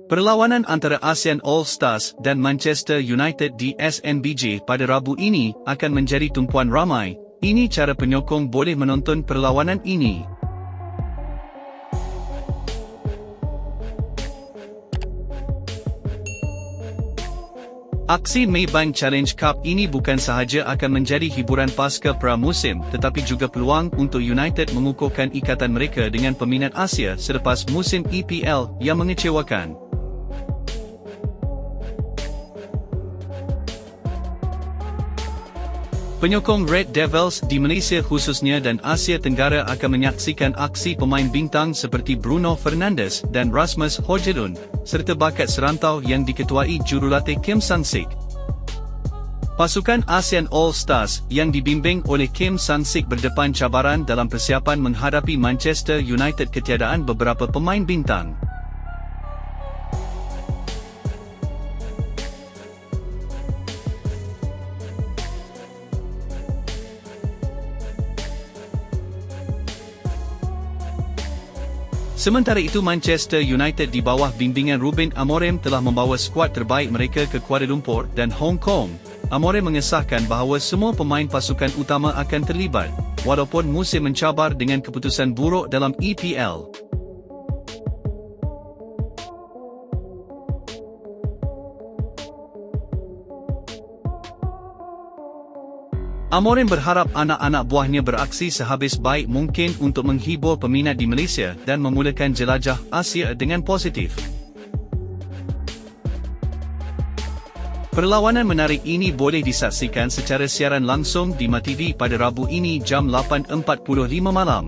Perlawanan antara ASEAN All Stars dan Manchester United di SNBJ pada Rabu ini akan menjadi tumpuan ramai. Ini cara penyokong boleh menonton perlawanan ini. Aksi Maybank Challenge Cup ini bukan sahaja akan menjadi hiburan pasca pramusim, tetapi juga peluang untuk United mengukuhkan ikatan mereka dengan peminat Asia selepas musim EPL yang mengecewakan. Penyokong Red Devils di Malaysia khususnya dan Asia Tenggara akan menyaksikan aksi pemain bintang seperti Bruno Fernandes dan Rasmus Højlund, serta bakat serantau yang diketuai jurulatih Kim Sang-sik. Pasukan ASEAN All Stars yang dibimbing oleh Kim Sang-sik berdepan cabaran dalam persiapan menghadapi Manchester United ketiadaan beberapa pemain bintang. Sementara itu, Manchester United di bawah bimbingan Ruben Amorim telah membawa skuad terbaik mereka ke Kuala Lumpur dan Hong Kong. Amorim mengesahkan bahawa semua pemain pasukan utama akan terlibat, walaupun musim mencabar dengan keputusan buruk dalam EPL. Amorim berharap anak-anak buahnya beraksi sehabis baik mungkin untuk menghibur peminat di Malaysia dan memulakan jelajah Asia dengan positif. Perlawanan menarik ini boleh disaksikan secara siaran langsung di MATV pada Rabu ini jam 8.45 malam.